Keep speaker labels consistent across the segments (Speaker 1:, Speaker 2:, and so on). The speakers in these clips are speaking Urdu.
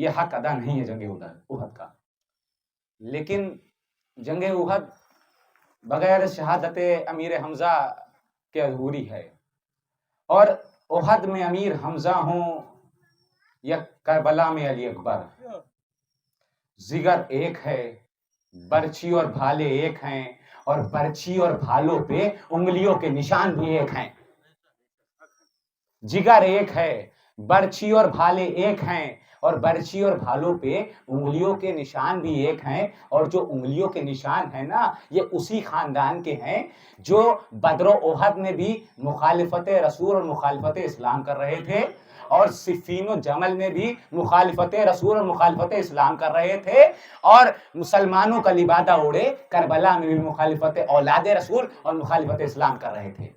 Speaker 1: یہ حق ادا نہیں ہے جنگ احد کا. لیکن جنگ احد بغیر شہادت امیر حمزہ کے ادھوری ہے. اور احد میں امیر حمزہ ہوں یا کربلا میں علی اکبر، جگر ایک ہے، برچھی اور بھالے ایک ہیں، اور برچھی اور بھالوں پہ انگلیوں کے نشان بھی ایک ہیں. جگر ایک ہے، برچھی اور بھالے ایک ہیں، اور برچھی اور بھالوں پہ انگلیوں کے نشان بھی ایک ہیں. اور جو انگلیوں کے نشان ہیں نا، یہ اسی خاندان کے ہیں جو بدر و احد میں بھی مخالفت رسول اور مخالفت اسلام کر رہے تھے، اور صفین و جمل میں بھی مخالفت رسول اور مخالفت اسلام کر رہے تھے، اور مسلمانوں کا لبادہ اوڑے کربلا میں بھی مخالفت اولاد رسول اور مخالفت اسلام کر رہے تھے.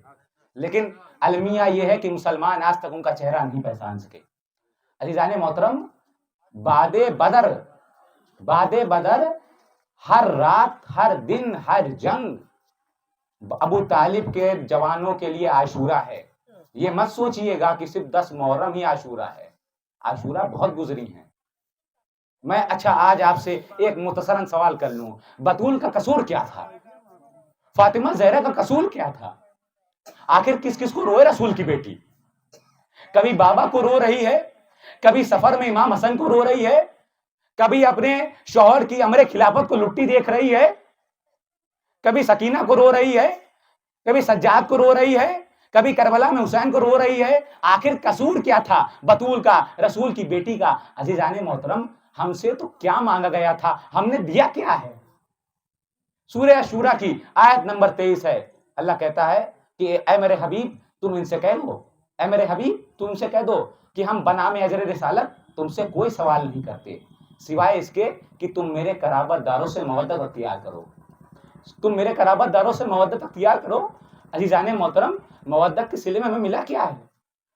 Speaker 1: لیکن المیہ یہ ہے کہ مسلمان آج تک ان کا چہرہ نہیں پہچان سکے. عزیزان محترم، بعد بدر ہر رات، ہر دن، ہر جنگ ابو طالب کے جوانوں کے لیے عاشورہ ہے. یہ مت سوچئے گا کہ صرف 10 محرم ہی عاشورہ ہے. عاشورہ بہت گزری ہیں. میں اچھا آج آپ سے ایک مختصراً سوال کر لوں، بطول کا قصور کیا تھا؟ فاطمہ زہرا کا قصور کیا تھا؟ آخر کس کس کو روئے رسول کی بیٹی؟ کبھی بابا کو رو رہی ہے، کبھی سفر میں امام حسن کو رو رہی ہے، کبھی اپنے شوہر کی امر خلافت کو لٹی دیکھ رہی ہے، کبھی سکینہ کو رو رہی ہے، کبھی سجاد کو رو رہی ہے، کبھی کربلا میں حسین کو رو رہی ہے. آخر قصور کیا تھا بطول کا، رسول کی بیٹی کا؟ عزیزان محترم، ہم سے تو کیا مانگا گیا تھا، ہم نے دیا کیا ہے؟ سورہ شورى کی آیت نمبر 23 ہے. اللہ کہتا ہے کہ اے میرے حبیب تم ان سے کہہ دو، اے میرے حبیب تم سے کہہ دو کہ ہم بنام اجر رسالت تم سے کوئی سوال نہیں کرتے سوائے اس کے کہ تم میرے قرابت داروں سے مودت اختیار کرو. تم میرے قرابت داروں سے مودت اختیار کرو. عزیزان محترم، مودت کے صلے میں ہمیں ملا کیا ہے؟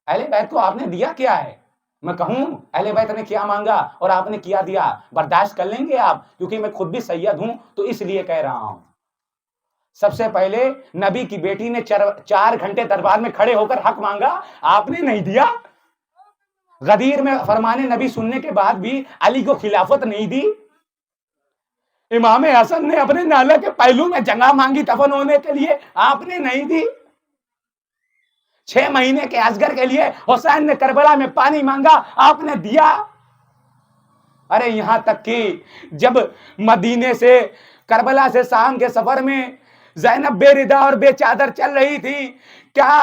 Speaker 1: اہل بیت کو آپ نے دیا کیا ہے؟ میں کہوں اہل بیت نے کیا مانگا اور آپ نے کیا دیا، برداشت کر لیں گے آپ؟ کیونکہ میں خود بھی سید ہوں تو اس لیے کہہ رہا ہوں. سب سے پہلے نبی کی بیٹی نے 4 گھنٹے دربار میں کھڑے ہو کر حق مانگا، آپ نے نہیں دیا. غدیر میں فرمان نبی سننے کے بعد بھی علی کو خلافت نہیں دی. امام حسن نے اپنے نالے کے پہلو میں جگہ مانگی دفن ہونے کے لیے، آپ نے نہیں دی. 6 مہینے کے اصغر کے لیے حسین نے کربلا میں پانی مانگا، آپ نے دیا. ارے یہاں تک کہ جب مدینے سے کربلا سے شام کے سفر میں زینب بے ردا اور بے چادر چل رہی تھی، کیا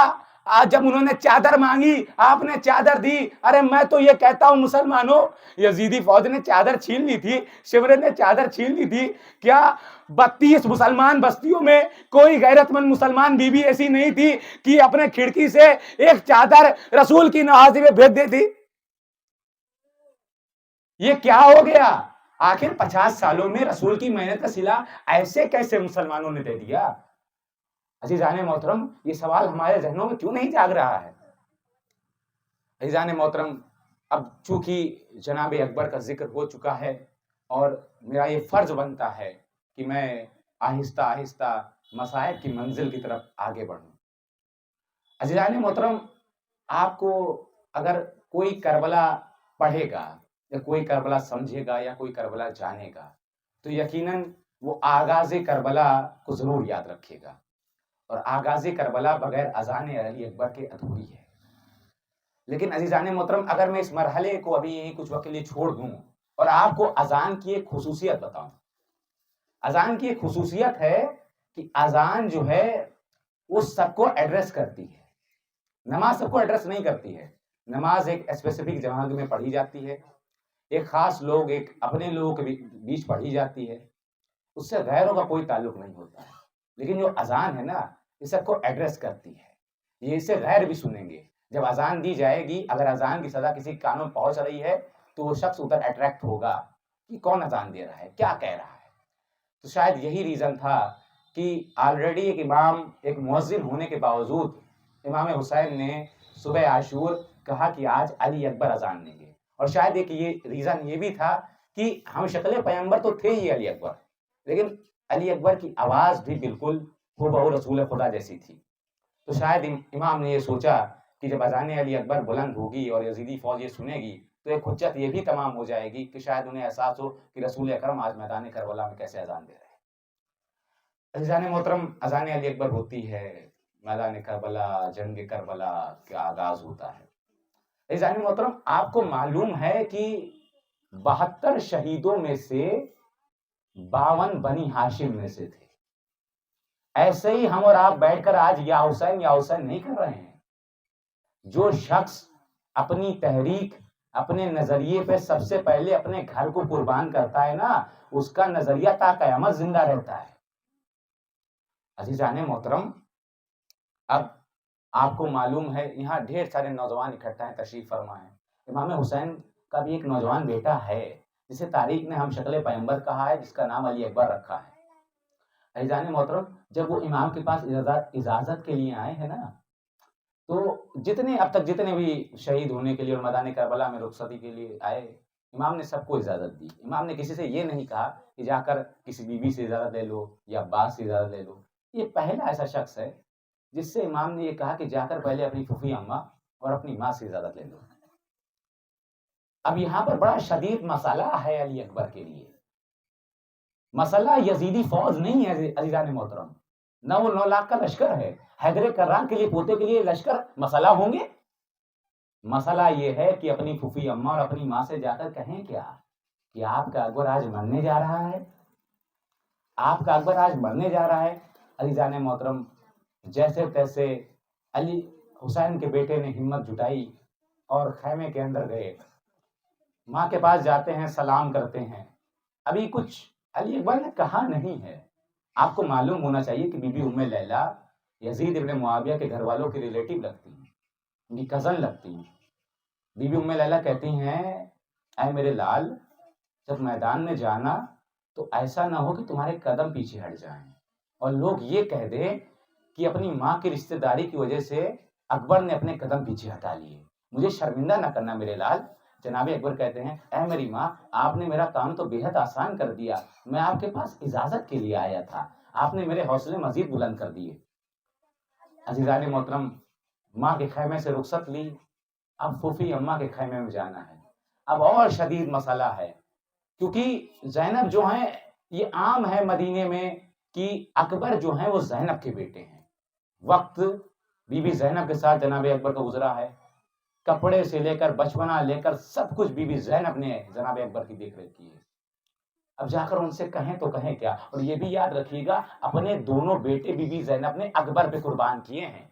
Speaker 1: جب انہوں نے چادر مانگی آپ نے چادر دی؟ ارے میں تو یہ کہتا ہوں مسلمانوں، یزیدی فوج نے چادر چھین لی تھی، شیورے نے چادر چھین لی تھی. کیا 32 مسلمان بستیوں میں کوئی غیرت مند مسلمان بی بی ایسی نہیں تھی کہ اپنے کھڑکی سے ایک چادر رسول کی نوازی میں بھیج دیتی؟ یہ کیا ہو گیا؟ آخر 50 سالوں میں رسول کی محنت کا صلہ ایسے کیسے مسلمانوں نے دے دیا؟ عزیزان محترم، یہ سوال ہمارے ذہنوں میں کیوں نہیں جاگ رہا ہے؟ عزیزان محترم، اب چونکہ جناب اکبر کا ذکر ہو چکا ہے اور میرا یہ فرض بنتا ہے کہ میں آہستہ آہستہ مصائب کی منزل کی طرف آگے بڑھوں. عزیزان محترم، آپ کو اگر کوئی کربلا پڑھے گا یا کوئی کربلا سمجھے گا یا کوئی کربلا جانے گا تو یقیناً وہ آغاز کربلا کو ضرور یاد رکھے گا. اور آغاز کربلا بغیر اذان علی اکبر کے ادھوری ہے. لیکن عزیزان محترم، اگر میں اس مرحلے کو ابھی کچھ وقت کے لیے چھوڑ دوں اور آپ کو اذان کی ایک خصوصیت بتاؤں. اذان کی ایک خصوصیت ہے کہ اذان جو ہے وہ سب کو ایڈریس کرتی ہے. نماز سب کو ایڈریس نہیں کرتی ہے. نماز ایک اسپیسیفک جماعت میں پڑھی جاتی ہے، ایک خاص لوگ، ایک اپنے لوگوں کے بیچ پڑھی جاتی ہے، اس سے غیروں کا کوئی تعلق نہیں ہوتا ہے. لیکن جو اذان ہے نا، یہ سب کو ایڈریس کرتی ہے. یہ اسے غیر بھی سنیں گے. جب اذان دی جائے گی، اگر اذان کی صدا کسی کانوں میں پہنچ رہی ہے تو وہ شخص ادھر اٹریکٹ ہوگا کہ کون اذان دے رہا ہے، کیا کہہ رہا ہے. تو شاید یہی ریزن تھا کہ آلریڈی ایک امام، ایک مؤذن ہونے کے باوجود امام حسین نے صبح عاشور کہا کہ آج علی اکبر اذان دیں گے. اور شاید ایک یہ ریزن یہ بھی تھا کہ ہم شکل پیغمبر تو تھے ہی علی اکبر، لیکن علی اکبر کی آواز بھی بالکل ہو رسول خدا جیسی تھی. تو شاید امام نے یہ سوچا کہ جب اذان علی اکبر بلند ہوگی اور یزیدی فوج یہ سنے گی تو ایک حجت یہ بھی تمام ہو جائے گی کہ شاید انہیں احساس ہو کہ رسول اکرم آج میدان کربلا میں کیسے اذان دے رہے ہیں۔ عزیزان محترم، اذان علی اکبر ہوتی ہے، میدان کربلا، جنگ کربلا کا آغاز ہوتا ہے۔ عزیزان محترم، آپ کو معلوم ہے کہ 72 شہیدوں میں سے 52 بنی ہاشم میں سے تھے۔ ایسے ہی ہم اور آپ بیٹھ کر آج یا حسین نہیں کر رہے ہیں۔ جو شخص اپنی تحریک، اپنے نظریے پہ سب سے پہلے اپنے گھر کو قربان کرتا ہے نا، اس کا نظریہ تا قیامت زندہ رہتا ہے۔ عزیزان محترم، اب آپ کو معلوم ہے یہاں ڈھیر سارے نوجوان اکٹھا ہیں، تشریف فرما ہیں۔ امام حسین کا بھی ایک نوجوان بیٹا ہے جسے تاریخ نے ہم شکل پیغمبر کہا ہے، جس کا نام علی اکبر رکھا ہے۔ عزیزان محترم، جب وہ امام کے پاس اجازت کے لیے آئے ہیں نا، تو اب تک جتنے بھی شہید ہونے کے لیے اور میدان کربلا میں رخصتی کے لیے آئے، امام نے سب کو اجازت دی۔ امام نے کسی سے یہ نہیں کہا کہ جا کر کسی بیوی سے اجازت لے لو یا باپ سے اجازت لے لو۔ یہ پہلا ایسا شخص ہے جس سے امام نے یہ کہا کہ جا کر پہلے اپنی پھوپھی اماں اور اپنی ماں سے اجازت لے لو۔ اب یہاں پر بڑا شدید مسئلہ ہے علی اکبر کے لیے۔ مسئلہ یزیدی فوج نہیں ہے عزیزان محترم، نہ وہ 9 لاکھ کا لشکر ہے۔ حیدر کرار کے لیے، پوتے کے لیے لشکر مسئلہ ہوں گے؟ مسئلہ یہ ہے کہ اپنی پھوپھی اماں اور اپنی ماں سے جا کر کہیں کیا کہ آپ کا اکبر آج مرنے جا رہا ہے، آپ کا اکبر آج مرنے جا رہا ہے۔ عزیزان محترم، جیسے تیسے علی حسین کے بیٹے نے ہمت جٹائی اور خیمے کے اندر گئے، ماں کے پاس جاتے ہیں، سلام کرتے ہیں۔ ابھی کچھ علی اکبر نے کہا نہیں ہے۔ آپ کو معلوم ہونا چاہیے کہ بی بی ام لیلہ یزید ابن معاویہ کے گھر والوں کی ریلیٹو لگتی ہیں، ان کی کزن لگتی ہیں۔ بی بی ام لیلہ کہتی ہیں، اے میرے لال، جب میدان میں جانا تو ایسا نہ ہو کہ تمہارے قدم پیچھے ہٹ جائیں اور لوگ یہ کہہ دیں کہ اپنی ماں کی رشتہ داری کی وجہ سے اکبر نے اپنے قدم پیچھے ہٹا لیے، مجھے شرمندہ نہ کرنا میرے لال۔ جناب اکبر کہتے ہیں، اے میری ماں، آپ نے میرا کام تو بے حد آسان کر دیا، میں آپ کے پاس اجازت کے لیے آیا تھا، آپ نے میرے حوصلے مزید بلند کر دیے۔ عزیزان محترم، ماں کے خیمے سے رخصت لی، اب پھوپھی اماں کے خیمے میں جانا ہے۔ اب اور شدید مسئلہ ہے، کیونکہ زینب جو ہیں، یہ عام ہے مدینے میں کہ اکبر جو ہیں وہ زینب کے بیٹے ہیں۔ وقت بی بی زینب کے ساتھ جناب اکبر کا گزرا ہے، کپڑے سے لے کر بچپنا لے کر سب کچھ بی بی زینب نے جناب اکبر کی دیکھ ریکھ کی ہے۔ اب جا کر ان سے کہیں تو کہیں کیا؟ اور یہ بھی یاد رکھیے گا، اپنے دونوں بیٹے بی بی زینب نے اکبر پہ قربان کیے ہیں۔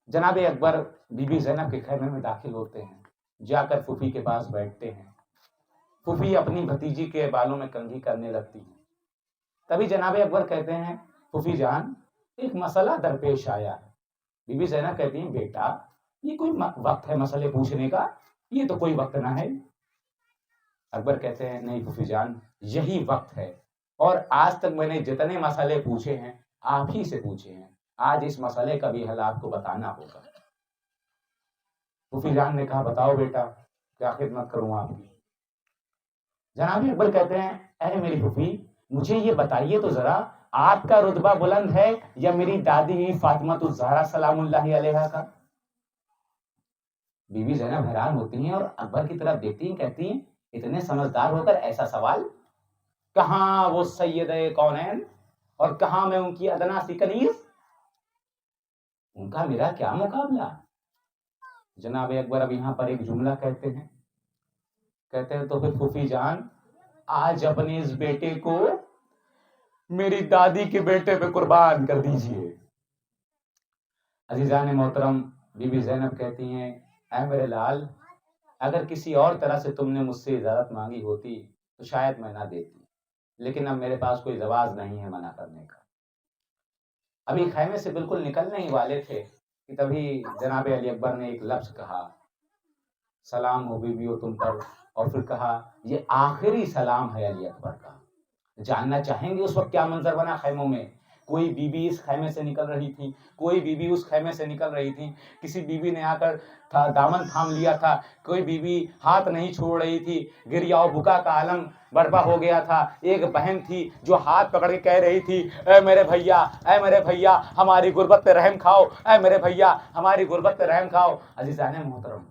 Speaker 1: جناب اکبر بی بی زینب کے خیمے میں داخل ہوتے ہیں، جا کر پھوپھی کے پاس بیٹھتے ہیں۔ پھوپھی اپنی بھتیجی کے بالوں میں کنگھی کرنے لگتی ہیں۔ تبھی جناب اکبر کہتے ہیں، پھوپھی جان، ایک مسئلہ درپیش آیا ہے۔ بی بی زینب کہتی ہیں، بیٹا، یہ کوئی وقت ہے مسئلے پوچھنے کا؟ یہ تو کوئی وقت نہ ہے۔ اکبر کہتے ہیں، نہیں پھوپھی جان، یہی وقت ہے، اور آج تک میں نے جتنے مسئلے پوچھے ہیں آپ ہی سے پوچھے ہیں، آج اس مسئلے کا بھی حل آپ کو بتانا ہوگا۔ پھوپھی جان نے کہا، بتاؤ بیٹا، کیا خدمت کروں آپ کی؟ جناب اکبر کہتے ہیں، اے میری پھوپھی، مجھے یہ بتائیے تو ذرا، آپ کا رتبہ بلند ہے یا میری دادی فاطمہ الزہرا سلام اللہ علیہا کا؟ بی بی زینب حیران ہوتی ہیں اور اکبر کی طرف دیکھتی ہیں، کہتی ہیں، اتنے سمجھدار ہو کر ایسا سوال؟ کہاں وہ سید کونین اور کہاں میں ان کی ادنا سی کنیز؟ ان کا میرا کیا مقابلہ؟ جناب اکبر اب یہاں پر ایک جملہ کہتے ہیں، تو پھر پھوپھی جان، آج اپنے اس بیٹے کو میری دادی کے بیٹے پہ قربان کر دیجئے۔ عزیزان محترم، بی بی زینب کہتی ہیں، اے میرے لال، اگر کسی اور طرح سے تم نے مجھ سے اجازت مانگی ہوتی تو شاید میں نہ دیتی، لیکن اب میرے پاس کوئی جواز نہیں ہے منع کرنے کا۔ ابھی خیمے سے بالکل نکلنے ہی والے تھے کہ تبھی جناب علی اکبر نے ایک لفظ کہا، سلام ہو بیویو تم پر، اور پھر کہا، یہ آخری سلام ہے علی اکبر کا۔ جاننا چاہیں گے اس وقت کیا منظر بنا خیموں میں؟ کوئی بی بی اس خیمے سے نکل رہی تھی، کوئی بی بی اس خیمے سے نکل رہی تھی، کسی بی بی نے آ کر دامن تھام لیا تھا، کوئی بی بی ہاتھ نہیں چھوڑ رہی تھی، گریا و بکا کا عالم برپا ہو گیا تھا۔ ایک بہن تھی جو ہاتھ پکڑ کے کہہ رہی تھی، اے میرے بھیا، اے میرے بھیا، ہماری غربت پہ رحم کھاؤ، اے میرے بھیا، ہماری غربت پہ رحم کھاؤ۔ عزیزان محترم،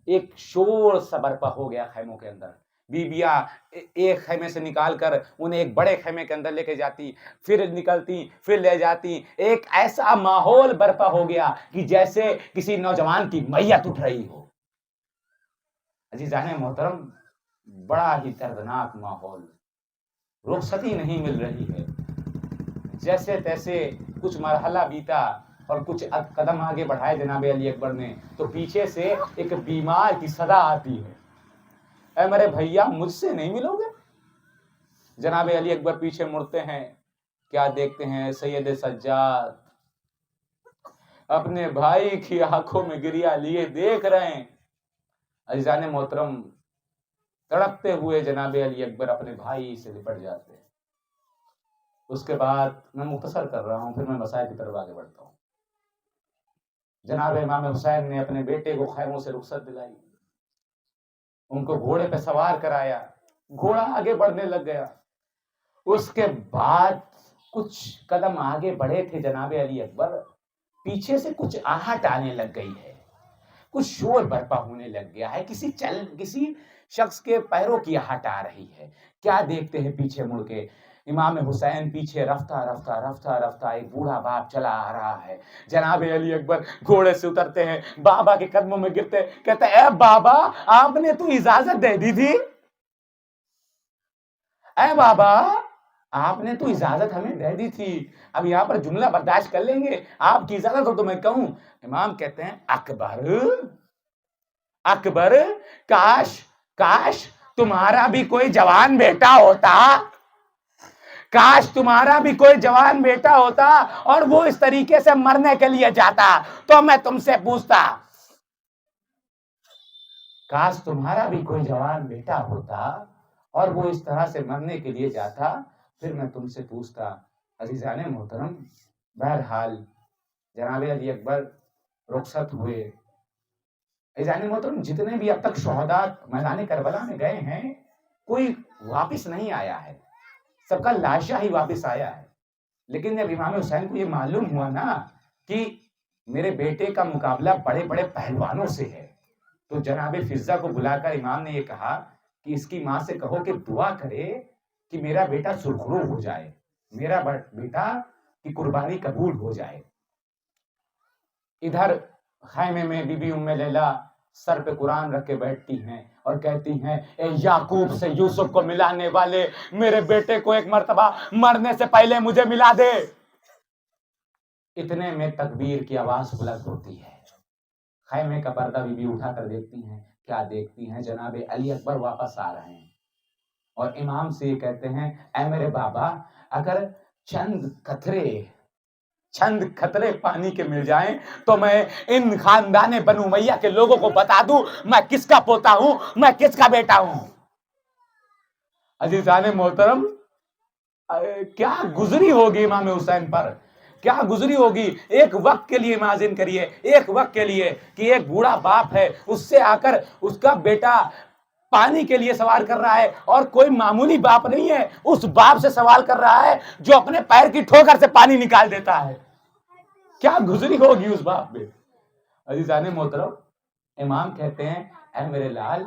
Speaker 1: ایک شور سا برپا ہو گیا خیموں کے اندر. بیبیاں ایک خیمے سے نکال کر انہیں ایک بڑے خیمے کے اندر لے کے جاتی, پھر نکلتی, پھر لے جاتی. ایک ایسا ماحول برپا ہو گیا کہ جیسے کسی نوجوان کی میت اٹھ رہی ہو. عزیزان محترم, بڑا ہی دردناک ماحول, رخصتی نہیں مل رہی ہے. جیسے تیسے کچھ مرحلہ بیتا اور کچھ قدم آگے بڑھائے جناب علی اکبر نے, تو پیچھے سے ایک بیمار کی صدا آتی ہے, اے میرے بھیا مجھ سے نہیں ملو گے؟ جناب علی اکبر پیچھے مڑتے ہیں, کیا دیکھتے ہیں؟ سید سجاد اپنے بھائی کی آنکھوں میں گریا لیے دیکھ رہے ہیں. عزیزان محترم, تڑپتے ہوئے جناب علی اکبر اپنے بھائی سے لپٹ جاتے ہیں. اس کے بعد میں مختصر کر رہا ہوں, پھر میں مسائل کی طرف آگے بڑھتا ہوں. جناب امام حسین نے اپنے بیٹے کو خیموں سے رخصت دلائی, ان کو گھوڑے پہ سوار کرایا, گھوڑا آگے بڑھنے لگ گیا. اس کے بعد کچھ قدم آگے بڑھے تھے جناب علی اکبر, پیچھے سے کچھ آہٹ آنے لگ گئی ہے, کچھ شور برپا ہونے لگ گیا ہے, کسی شخص کے پیروں کی آہٹ آ رہی ہے. کیا دیکھتے ہیں؟ پیچھے مڑ کے امام حسین پیچھے رفتہ رفتہ رفتہ رفتہ ایک بوڑھا باپ چلا آ رہا ہے. جناب علی اکبر گھوڑے سے اترتے ہیں, بابا کے قدموں میں گرتے, کہتے اے بابا آپ نے تو اجازت دے دی تھی, اے بابا آپ نے تو اجازت ہمیں دے دی تھی, اب یہاں پر جملہ برداشت کر لیں گے, آپ کی اجازت ہو تو میں کہوں. امام کہتے ہیں اکبر اکبر, کاش تمہارا بھی کوئی جوان بیٹا ہوتا, کاش تمہارا بھی کوئی جوان بیٹا ہوتا اور وہ اس طریقے سے مرنے کے لیے جاتا تو میں تم سے پوچھتا, کاش تمہارا بھی کوئی جوان بیٹا ہوتا اور وہ اس طرح سے مرنے کے لیے جاتا, پھر میں تم سے پوچھتا. عزیزان محترم, بہرحال جناب علی اکبر رخصت ہوئے. عزیزان محترم, جتنے بھی اب تک شہداء میدان کربلا میں گئے ہیں, کوئی واپس نہیں آیا ہے, سب کا لاشا ہی واپس آیا ہے. لیکن جب امام حسین کو یہ معلوم ہوا نا کہ میرے بیٹے کا مقابلہ بڑے بڑے پہلوانوں سے ہے, تو جناب فضہ کو بلا کر امام نے یہ کہا کہ اس کی ماں سے کہو کہ دعا کرے کہ میرا بیٹا سرخرو ہو جائے, میرا بیٹا کی قربانی قبول ہو جائے. ادھر خیمے میں بی بی ام لیلہ سر پہ قرآن رکھ کے بیٹھتی ہیں اور کہتی ہیں, اے یعقوب سے یوسف کو ملانے والے, میرے بیٹے کو ایک مرتبہ مرنے سے پہلے مجھے ملا دے. اتنے میں تکبیر کی آواز بلند ہوتی ہے, خیمے کا پردہ بی بی اٹھا کر دیکھتی ہیں. کیا دیکھتی ہیں؟ جناب علی اکبر واپس آ رہے ہیں اور امام سے یہ کہتے ہیں, اے میرے بابا, اگر چند قطرے پانی کے مل جائیں تو میں ان خاندان بنو امیہ کے لوگوں کو بتا دوں میں کس کا پوتا ہوں, میں کس کا بیٹا ہوں. عزیزان محترم, کیا گزری ہوگی امام حسین پر, کیا گزری ہوگی. ایک وقت کے لیے اماجن کریے, ایک وقت کے لیے کہ ایک بوڑھا باپ ہے, اس سے آ کر اس کا بیٹا پانی کے لیے سوال کر رہا ہے, اور کوئی معمولی باپ نہیں ہے, اس باپ سے سوال کر رہا ہے جو اپنے پیر کی ٹھوکر سے پانی نکال دیتا ہے. کیا گزری ہوگی اس باپ میں. عزیزان محترم, امام کہتے ہیں, اے میرے لال,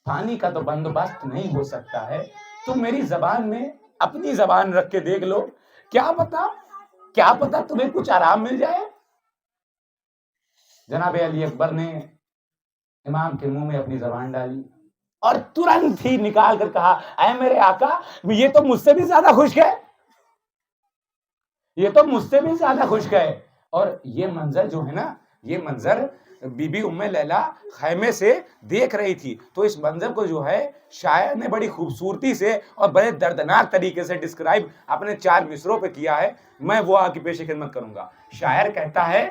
Speaker 1: پانی کا تو بندوبست نہیں ہو سکتا ہے, تم میری زبان میں اپنی زبان رکھ کے دیکھ لو, کیا پتا تمہیں کچھ آرام مل جائے. جناب علی اکبر نے امام کے منہ میں اپنی زبان ڈالی اور ترنت ہی نکال کر کہا, اے میرے آقا, یہ تو مجھ سے بھی زیادہ خشک ہے, یہ تو مجھ سے بھی زیادہ خشک ہے. اور یہ منظر جو ہے نا, یہ منظر بی بی ام لیلہ خیمے سے دیکھ رہی تھی, تو اس منظر کو جو ہے شاعر نے بڑی خوبصورتی سے اور بڑے دردناک طریقے سے ڈسکرائب اپنے 4 مصروں پہ کیا ہے. میں وہ آپ کی پیش خدمت کروں گا. شاعر کہتا ہے,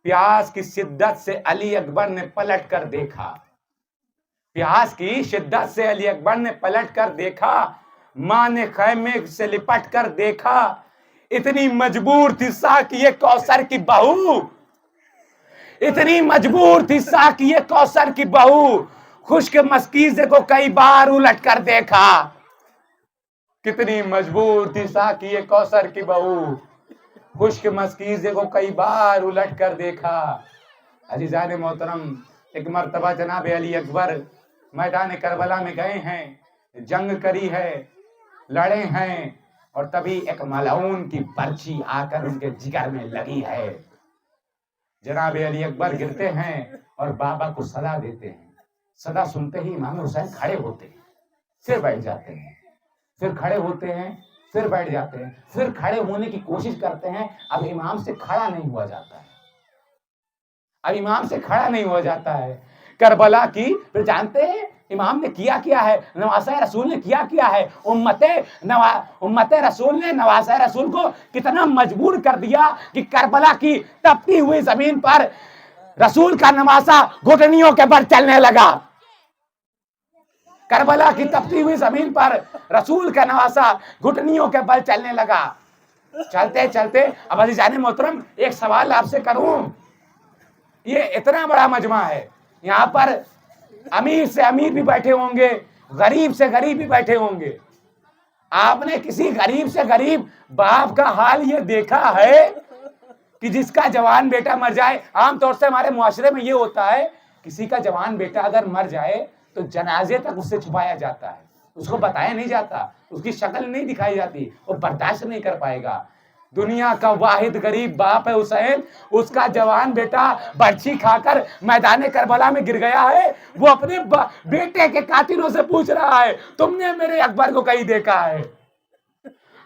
Speaker 1: پیاس کی شدت سے علی اکبر نے پلٹ کر دیکھا, پیاس کی شدت سے علی اکبر نے پلٹ کر دیکھا, ماں نے خیمے سے لپٹ کر دیکھا, اتنی مجبور تھی ساقیہ کوثر کی بہو, اتنی مجبور تھی ساقیہ کوثر کی بہو, خشک مشکیزے کو کئی بار الٹ کر دیکھا. کتنی مجبور تھی ساقیہ کوثر کی بہو, خشک مشکیزے کو کئی بار الٹ کر دیکھا. عزیزان محترم, ایک مرتبہ جناب علی اکبر میدان کربلا میں گئے ہیں، جنگ کری ہے، لڑے ہیں، اور تبھی ایک ملعون کی برچھی آ کر ان کے جگر میں لگی ہے۔ جناب علی اکبر گرتے ہیں اور بابا کو صدا دیتے ہیں۔ صدا سنتے ہی امام حسین کھڑے ہوتے ہیں، پھر بیٹھ جاتے ہیں، پھر کھڑے ہوتے ہیں، پھر بیٹھ جاتے ہیں، پھر کھڑے ہونے کی کوشش کرتے ہیں۔ اب امام سے کھڑا نہیں ہوا جاتا ہے، اب امام سے کھڑا نہیں ہوا جاتا ہے۔ کربلا کی پھر جانتے ہیں امام نے کیا ہے، نواسہ رسول نے کیا ہے، امت رسول نے نواسہ رسول کو کتنا مجبور کر دیا کہ کربلا کی تپتی ہوئی زمین پر رسول کا نواسہ گھٹنیوں کے بل چلنے لگا۔ کربلا کی تپتی ہوئی زمین پر رسول کا نواسہ گھٹنیوں کے بل چلنے لگا۔ چلتے چلتے اب عزیزان محترم ایک سوال آپ سے کروں، یہ اتنا بڑا مجمع ہے، یہاں پر امیر سے امیر بھی بیٹھے ہوں گے، غریب سے غریب بھی بیٹھے ہوں گے۔ آپ نے کسی غریب سے غریب باپ کا حال یہ دیکھا ہے کہ جس کا جوان بیٹا مر جائے؟ عام طور سے ہمارے معاشرے میں یہ ہوتا ہے، کسی کا جوان بیٹا اگر مر جائے تو جنازے تک اس سے چھپایا جاتا ہے، اس کو بتایا نہیں جاتا، اس کی شکل نہیں دکھائی جاتی، وہ برداشت نہیں کر پائے گا۔ دنیا کا واحد غریب باپ ہے حسین، اس کا جوان بیٹا برچھی کھا کر میدان کربلا میں گر گیا ہے، وہ اپنے بیٹے کے قاتلوں سے پوچھ رہا ہے تم نے میرے اکبر کو کہیں دیکھا ہے،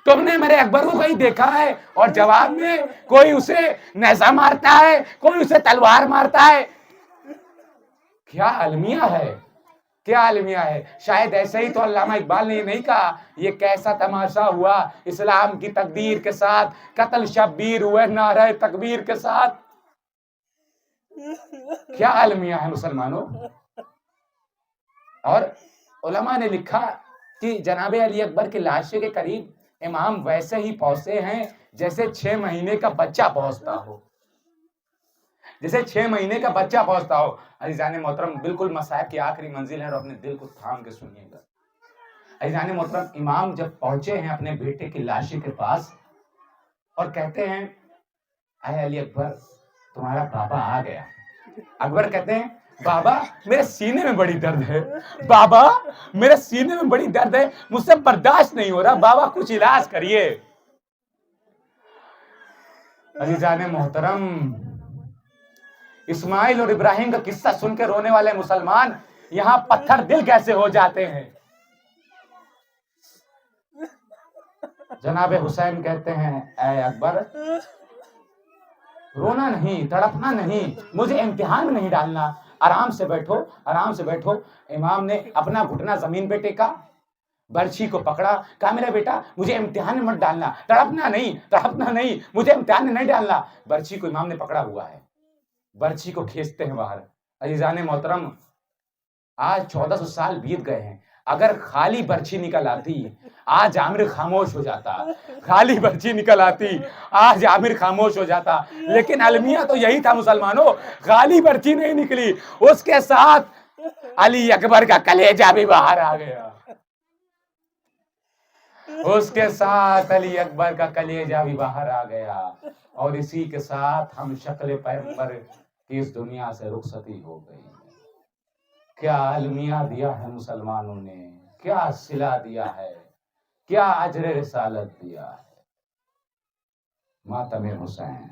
Speaker 1: تم نے میرے اکبر کو کہیں دیکھا ہے؟ اور جواب میں کوئی اسے نیزہ مارتا ہے، کوئی اسے تلوار مارتا ہے۔ کیا المیہ ہے، کیا المیہ ہے۔ شاید ایسے ہی تو علامہ اقبال نے یہ نہیں کہا، یہ کیسا تماشا ہوا اسلام کی تقدیر کے ساتھ، قتل شبیر ہوئے نعرہ تکبیر کے ساتھ۔ کیا المیہ ہے مسلمانوں۔ اور علماء نے لکھا کہ جناب علی اکبر کے لاشے کے قریب امام ویسے ہی پہنچے ہیں جیسے 6 مہینے کا بچہ پہنچتا ہو، جیسے 6 مہینے کا بچہ پہنچتا ہو۔ عزیزان محترم بالکل مصائب کی آخری منزل ہے، اور اپنے دل کو تھام کے سنیے گا۔ عزیزان محترم امام جب پہنچے ہیں اپنے بیٹے کی لاشے کے پاس اور کہتے ہیں اے علی اکبر تمہارا بابا آ گیا۔ اکبر کہتے ہیں بابا میرے سینے میں بڑی درد ہے، بابا میرے سینے میں بڑی درد ہے، مجھ سے برداشت نہیں ہو رہا، بابا کچھ علاج کریے۔ عزیزان محترم اسماعیل اور ابراہیم کا قصہ سن کے رونے والے مسلمان یہاں پتھر دل کیسے ہو جاتے ہیں۔ جناب حسین کہتے ہیں اے اکبر رونا نہیں، تڑپنا نہیں، مجھے امتحان میں نہیں ڈالنا، آرام سے بیٹھو، آرام سے بیٹھو۔ امام نے اپنا گھٹنا زمین پہ ٹیکا، برچھی کو پکڑا، کہا میرا بیٹا مجھے امتحان میں مت ڈالنا، تڑپنا نہیں، تڑپنا نہیں، مجھے امتحان میں نہیں ڈالنا۔ برچھی کو امام نے پکڑا ہوا ہے، برچھی کو کھینچتے ہیں باہر۔ عزیزان محترم آج 1400 سال بیت گئے ہیں، اگر خالی برچھی نکل آتی آج عامر خاموش ہو جاتا، خالی برچھی نکل آتی آج عامر خاموش ہو جاتا، لیکن المیہ تو یہی تھا مسلمانوں، خالی برچھی نہیں نکلی، اس کے ساتھ علی اکبر کا کلیجہ بھی باہر آ گیا، اس کے ساتھ علی اکبر کا کلیجہ بھی باہر آ گیا، اور اسی کے ساتھ ہم شکل پیغمبر کی اس دنیا سے رخصتی ہو گئی۔ کیا المیہ دیا ہے مسلمانوں نے، کیا صلہ دیا ہے، کیا اجر رسالت دیا ہے۔ ماتم حسین۔